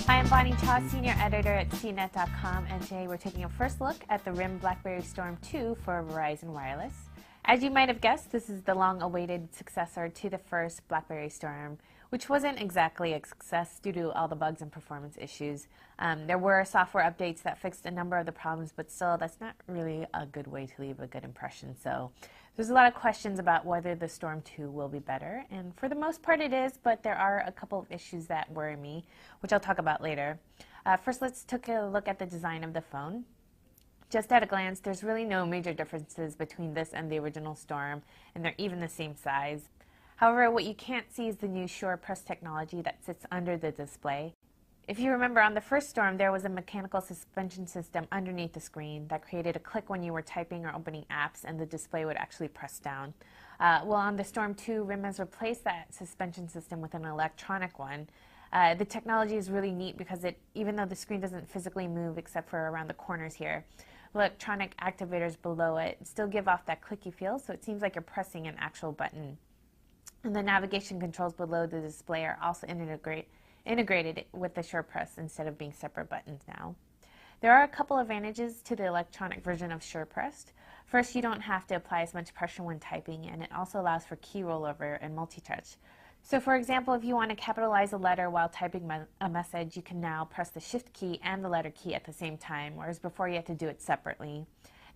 Hi, I'm Bonnie Cha, Senior Editor at CNET.com, and today we're taking a first look at the RIM BlackBerry Storm 2 for Verizon Wireless. As you might have guessed, this is the long-awaited successor to the first BlackBerry Storm, which wasn't exactly a success due to all the bugs and performance issues. There were software updates that fixed a number of the problems, but still, that's not really a good way to leave a good impression. So there's a lot of questions about whether the Storm 2 will be better, and for the most part it is, but there are a couple of issues that worry me, which I'll talk about later. First, let's take a look at the design of the phone. Just at a glance, there's really no major differences between this and the original Storm, and they're even the same size. However, what you can't see is the new SurePress technology that sits under the display. If you remember, on the first Storm, there was a mechanical suspension system underneath the screen that created a click when you were typing or opening apps, and the display would actually press down. Well, on the Storm 2, RIM has replaced that suspension system with an electronic one. The technology is really neat because even though the screen doesn't physically move except for around the corners here, electronic activators below it still give off that clicky feel, so it seems like you're pressing an actual button. And the navigation controls below the display are also integrated with the SurePress instead of being separate buttons now. There are a couple advantages to the electronic version of SurePress. First, you don't have to apply as much pressure when typing, and it also allows for key rollover and multi-touch. So for example, if you want to capitalize a letter while typing a message, you can now press the Shift key and the letter key at the same time, whereas before you had to do it separately.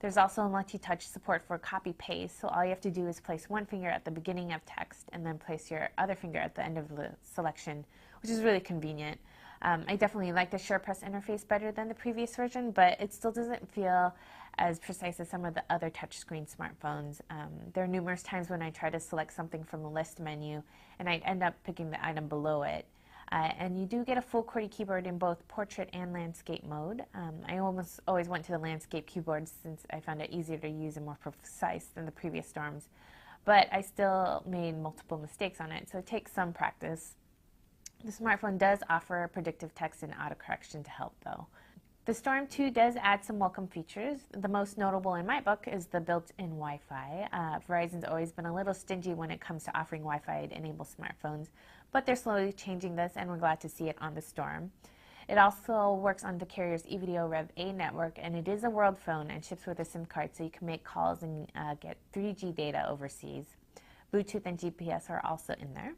There's also multi-touch support for copy-paste, so all you have to do is place one finger at the beginning of text and then place your other finger at the end of the selection, which is really convenient. I definitely like the SurePress interface better than the previous version, but it still doesn't feel as precise as some of the other touchscreen smartphones. There are numerous times when I try to select something from the list menu and I'd end up picking the item below it. And you do get a full QWERTY keyboard in both portrait and landscape mode. I almost always went to the landscape keyboard since I found it easier to use and more precise than the previous Storms. But I still made multiple mistakes on it, so it takes some practice. The smartphone does offer predictive text and autocorrection to help, though. The Storm 2 does add some welcome features. The most notable in my book is the built-in Wi-Fi. Verizon's always been a little stingy when it comes to offering Wi-Fi to enable smartphones, but they're slowly changing this, and we're glad to see it on the Storm. It also works on the carrier's EVDO Rev A network, and it is a world phone and ships with a SIM card, so you can make calls and get 3G data overseas. Bluetooth and GPS are also in there.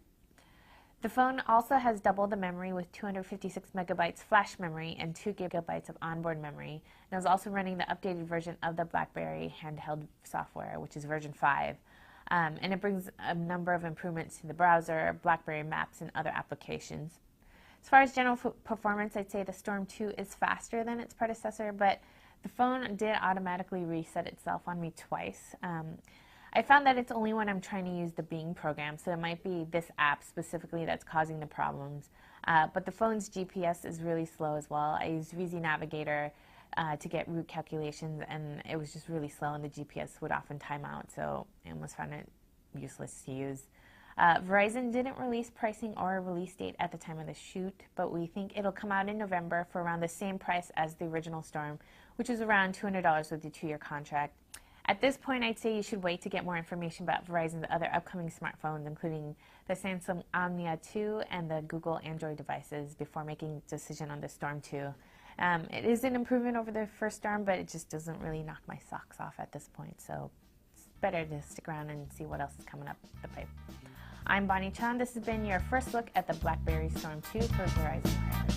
The phone also has double the memory with 256 megabytes flash memory and 2 gigabytes of onboard memory. And it's also running the updated version of the BlackBerry handheld software, which is version 5. And it brings a number of improvements to the browser, BlackBerry Maps, and other applications. As far as general performance, I'd say the Storm 2 is faster than its predecessor, but the phone did automatically reset itself on me twice. I found that it's only when I'm trying to use the Bing program, so it might be this app specifically that's causing the problems. But the phone's GPS is really slow as well. I used VZ Navigator to get route calculations, and it was just really slow, and the GPS would often time out, so I almost found it useless to use. Verizon didn't release pricing or a release date at the time of the shoot, but we think it'll come out in November for around the same price as the original Storm, which is around $200 with the 2-year contract. At this point, I'd say you should wait to get more information about Verizon's other upcoming smartphones, including the Samsung Omnia 2 and the Google Android devices, before making a decision on the Storm 2. It is an improvement over the first Storm, but it just doesn't really knock my socks off at this point, so it's better to stick around and see what else is coming up the pipe. I'm Bonnie Chan. This has been your first look at the BlackBerry Storm 2 for Verizon Wireless.